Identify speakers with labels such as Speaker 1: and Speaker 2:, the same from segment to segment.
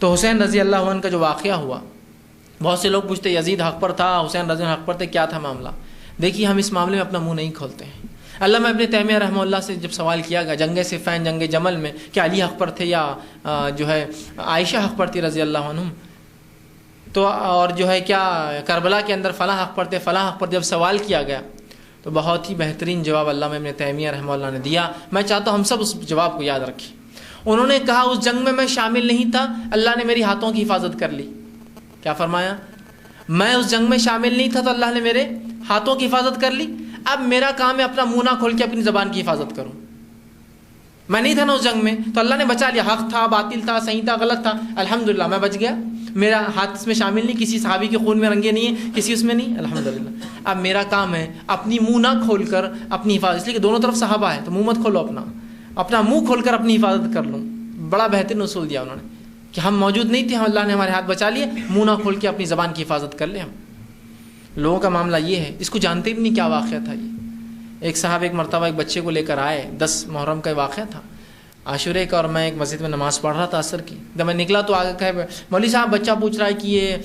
Speaker 1: تو حسین رضی اللہ عنہ کا جو واقعہ ہوا، بہت سے لوگ پوچھتے یزید حق پر تھا، حسین رضی اللہ عنہ حق پر تھے، کیا تھا معاملہ؟ دیکھیے ہم اس معاملے میں اپنا منہ نہیں کھولتے ہیں۔ علامہ ابن تیمیہ رحمہ اللہ سے جب سوال کیا گیا جنگ صفین، جنگ جمل میں، کہ علی حق پر تھے یا جو ہے عائشہ حق پر تھی رضی اللہ عنہم، تو اور جو ہے کیا کربلا کے اندر فلاں حق پر تھے، فلاں حق پر، جب سوال کیا گیا تو بہت ہی بہترین جواب علامہ ابن تیمیہ رحمہ اللہ نے دیا۔ میں چاہتا ہوں ہم سب اس جواب کو یاد رکھیں۔ انہوں نے کہا اس جنگ میں شامل نہیں تھا، اللہ نے میری ہاتھوں کی حفاظت کر لی۔ کیا فرمایا؟ میں اس جنگ میں شامل نہیں تھا تو اللہ نے میرے ہاتھوں کی حفاظت کر لی، اب میرا کام ہے اپنا منہ نہ کھول کے اپنی زبان کی حفاظت کروں۔ میں نہیں تھا نا اس جنگ میں تو اللہ نے بچا لیا، حق تھا، باطل تھا، صحیح تھا، غلط تھا، الحمدللہ میں بچ گیا، میرا ہاتھ اس میں شامل نہیں، کسی صحابی کے خون میں رنگے نہیں ہیں، کسی اس میں نہیں، الحمدللہ۔ اب میرا کام ہے اپنی منہ نہ کھول کر اپنی حفاظت، اس لیے کہ دونوں طرف صحابہ ہے تو منہ مت کھولو، اپنا منہ کھول کر اپنی حفاظت کر لوں۔ بڑا بہترین اصول دیا انہوں نے کہ ہم موجود نہیں تھے، ہم اللہ نے ہمارے ہاتھ بچا لیے، منہ نہ کھول کے اپنی زبان کی حفاظت کر لیں۔ ہم لوگوں کا معاملہ یہ ہے، اس کو جانتے بھی نہیں کیا واقعہ تھا۔ یہ ایک صاحب ایک مرتبہ ایک بچے کو لے کر آئے، 10 محرم کا واقعہ تھا، عاشورے کا، اور میں ایک مسجد میں نماز پڑھ رہا تھا عصر کی۔ جب میں نکلا تو آگے کہے مولوی صاحب بچہ پوچھ رہا ہے کہ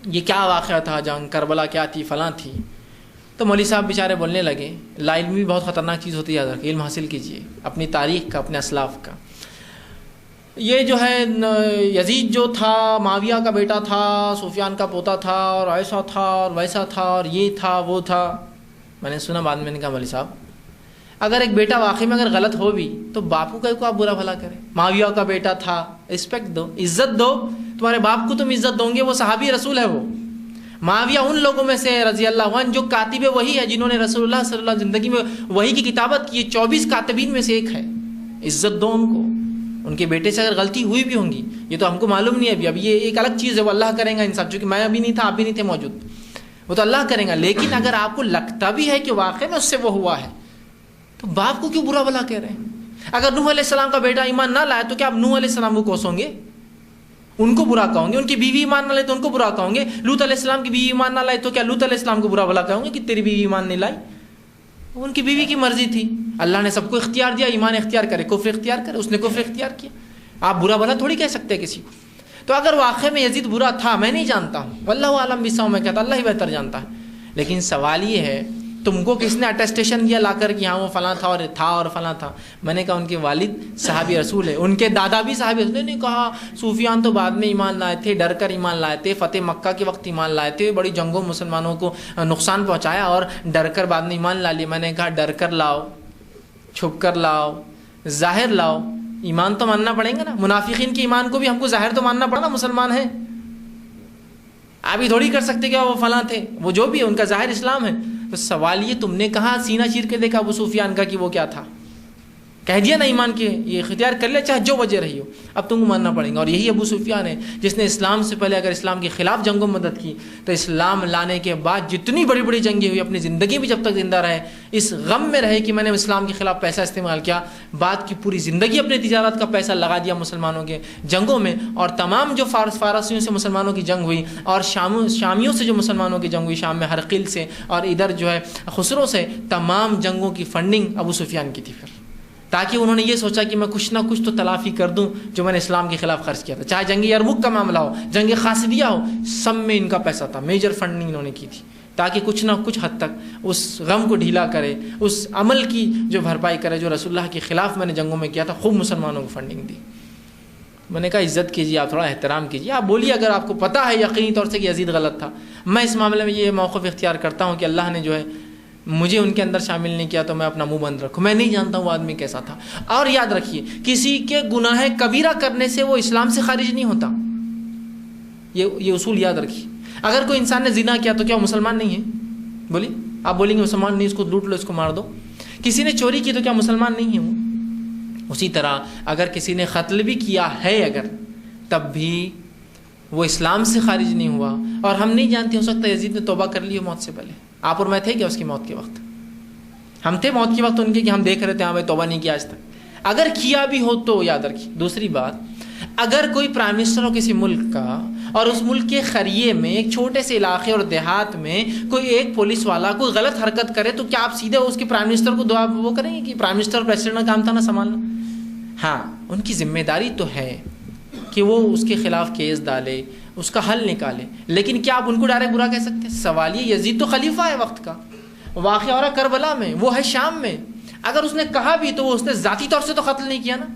Speaker 1: یہ کیا واقعہ تھا، جنگ کربلا کیا تھی، فلاں تھی۔ تو مولوی صاحب بیچارے بولنے لگے، لا علمی بھی بہت خطرناک چیز ہوتی ہے، یاد رکھیں، علم حاصل کیجیے اپنی تاریخ کا، اپنے اسلاف کا۔ یہ جو ہے یزید جو تھا معاویہ کا بیٹا تھا، سفیان کا پوتا تھا، اور ایسا تھا اور ویسا تھا اور یہ تھا وہ تھا۔ میں نے سنا، بعد میں نے کہا مولوی صاحب اگر ایک بیٹا واقعی میں اگر غلط ہو بھی تو باپ کو آپ برا بھلا کریں؟ معاویہ کا بیٹا تھا، رسپیکٹ دو، عزت دو، تمہارے باپ کو تم عزت دو گے، وہ صحابی رسول ہے۔ وہ معاویہ ان لوگوں میں سے رضی اللہ عنہ جو کاتب وحی ہے، جنہوں نے رسول اللہ صلی اللہ علیہ وسلم زندگی میں وحی کی کتابت کی، 24 کاتبین میں سے ایک ہے، عزت دو ان کو۔ ان کے بیٹے سے اگر غلطی ہوئی بھی ہوں گی، یہ تو ہم کو معلوم نہیں ہے ابھی یہ ایک الگ چیز ہے، وہ اللہ کریں گا انصاف، چونکہ میں ابھی نہیں تھا، آپ بھی نہیں تھے موجود، وہ تو اللہ کریں گا۔ لیکن اگر آپ کو لگتا بھی ہے کہ واقعی میں اس سے وہ ہوا ہے تو باپ کو کیوں برا بھلا کہہ رہے ہیں؟ اگر نوح علیہ السلام کا بیٹا ایمان نہ لائے تو کیا آپ نوح علیہ السلام کو کوسوں گے، ان کو برا کہوں گے؟ ان کی بیوی ایمان نہ لائے تو ان کو برا کہوں گے؟ لوط علیہ السلام کی بیوی ایمان نہ لائے تو کیا لوط علیہ السلام کو برا بھلا کہوں گے کہ تیری بیوی ایمان نہیں لائی؟ ان کی بیوی کی مرضی تھی، اللہ نے سب کو اختیار دیا، ایمان اختیار کرے، کفر اختیار کرے، اس نے کفر اختیار کیا، آپ برا بھلا تھوڑی کہہ سکتے کسی کو۔ تو اگر واقعی میں یزید برا تھا، میں نہیں جانتا ہوں، واللہ عالم بساؤں، میں کہتا اللہ ہی بہتر جانتا ہے، لیکن سوال یہ ہے تم کو کس نے اٹیسٹیشن دیا لا کر کہ ہاں وہ فلاں تھا اور فلاں تھا؟ میں نے کہا ان کے والد صحابی رسول ہے، ان کے دادا بھی صحابی رسول۔ نے کہا سفیان تو بعد میں ایمان لائے تھے، ڈر کر ایمان لائے تھے، فتح مکہ کے وقت ایمان لائے تھے، بڑی جنگوں مسلمانوں کو نقصان پہنچایا اور ڈر کر بعد میں ایمان لا لیے۔ میں نے کہا ڈر کر لاؤ، چھپ کر لاؤ، ظاہر لاؤ، ایمان تو ماننا پڑیں گا نا۔ منافقین کے ایمان کو بھی ہم کو ظاہر تو ماننا پڑا نا، مسلمان ہیں، آپ ہی تھوڑی کر سکتے کہ وہ فلاں تھے، وہ جو بھی ہے ان کا ظاہر اسلام ہے۔ تو سوال یہ تم نے کہا سینہ چیر کے دیکھا ابو سفیان کا کہ وہ کیا تھا، کہہ دیا نا ایمان کے، یہ اختیار کر لیا چاہے جو وجہ رہی ہو، اب تم کو ماننا پڑے گا۔ اور یہی ابو سفیان ہے جس نے اسلام سے پہلے اگر اسلام کے خلاف جنگوں میں مدد کی تو اسلام لانے کے بعد جتنی بڑی بڑی جنگیں ہوئی، اپنی زندگی میں جب تک زندہ رہے اس غم میں رہے کہ میں نے اسلام کے خلاف پیسہ استعمال کیا، بعد کی پوری زندگی اپنے تجارت کا پیسہ لگا دیا مسلمانوں کے جنگوں میں۔ اور تمام جو فارسیوں سے مسلمانوں کی جنگ ہوئی اور شامیوں سے جو مسلمانوں کی جنگ ہوئی، شام میں ہرقل سے اور ادھر جو ہے خسرو سے، تمام جنگوں کی فنڈنگ ابو سفیان کی تھی، پھر تاکہ انہوں نے یہ سوچا کہ میں کچھ نہ کچھ تو تلافی کر دوں جو میں نے اسلام کے خلاف خرچ کیا تھا، چاہے جنگ یرموک کا معاملہ ہو، جنگ خاصبیہ ہو، سب میں ان کا پیسہ تھا، میجر فنڈنگ انہوں نے کی تھی تاکہ کچھ نہ کچھ حد تک اس غم کو ڈھیلا کرے، اس عمل کی جو بھرپائی کرے جو رسول اللہ کے خلاف میں نے جنگوں میں کیا تھا، خوب مسلمانوں کو فنڈنگ دی۔ میں نے کہا عزت کیجیے، آپ تھوڑا احترام کیجیے، آپ بولیے اگر آپ کو پتہ ہے یقینی طور سے کہ یزید غلط تھا۔ میں اس معاملے میں یہ موقف اختیار کرتا ہوں کہ اللہ نے جو ہے مجھے ان کے اندر شامل نہیں کیا تو میں اپنا منہ بند رکھوں، میں نہیں جانتا ہوں وہ آدمی کیسا تھا۔ اور یاد رکھیے کسی کے گناہ کبیرہ کرنے سے وہ اسلام سے خارج نہیں ہوتا، یہ اصول یاد رکھیے۔ اگر کوئی انسان نے زنا کیا تو کیا وہ مسلمان نہیں ہے؟ بولیے، آپ بولیں گے مسلمان نہیں، اس کو لوٹ لو، اس کو مار دو۔ کسی نے چوری کی تو کیا مسلمان نہیں ہے وہ؟ اسی طرح اگر کسی نے قتل بھی کیا ہے اگر، تب بھی وہ اسلام سے خارج نہیں ہوا۔ اور ہم نہیں جانتے، ہو سکتا ہے یزید نے توبہ کر لی ہو موت سے پہلے۔ آپ اور میں تھے کیا اس کی موت کے وقت؟ ہم تھے موت کے وقت ان کے کہ ہم دیکھ رہے تھے ہاں بھائی توبہ نہیں کیا آج تک۔ اگر کیا بھی ہو تو یاد رکھیے۔ دوسری بات، اگر کوئی پرائم منسٹر ہو کسی ملک کا اور اس ملک کے خریے میں ایک چھوٹے سے علاقے اور دیہات میں کوئی ایک پولیس والا کوئی غلط حرکت کرے تو کیا آپ سیدھے اس کے پرائم منسٹر کو دعا وہ کریں گے کہ پرائم منسٹر پریسیڈنٹ کا کام تھا نا سنبھالنا؟ ہاں ان کی ذمہ داری تو ہے، کہ وہ اس کے خلاف کیس ڈالے، اس کا حل نکالے، لیکن کیا آپ ان کو ڈائریکٹ برا کہہ سکتے ہیں؟ سوال یہ، یزید تو خلیفہ ہے وقت کا، واقعہ ہو رہا ہے کربلا میں، وہ ہے شام میں، اگر اس نے کہا بھی تو وہ اس نے ذاتی طور سے تو قتل نہیں کیا نا،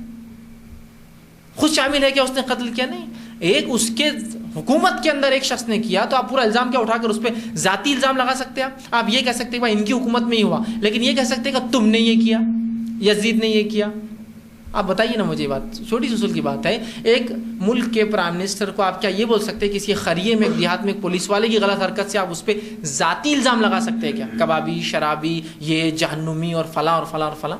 Speaker 1: خود شامل ہے کہ اس نے قتل کیا؟ نہیں، ایک اس کے حکومت کے اندر ایک شخص نے کیا تو آپ پورا الزام کیا اٹھا کر اس پہ ذاتی الزام لگا سکتے ہیں؟ آپ یہ کہہ سکتے ہیں کہ ان کی حکومت میں ہی ہوا، لیکن یہ کہہ سکتے ہیں کہ تم نے یہ کیا، یزید نے یہ کیا؟ آپ بتائیے نا مجھے، یہ بات چھوٹی سی اصول کی بات ہے۔ ایک ملک کے پرائم منسٹر کو آپ کیا یہ بول سکتے ہیں کہ کسی خریے میں، ایک دیہات میں ایک پولیس والے کی غلط حرکت سے آپ اس پہ ذاتی الزام لگا سکتے ہیں کیا؟ کبابی، شرابی، یہ جہنمی اور فلاں اور فلاں اور فلاں؟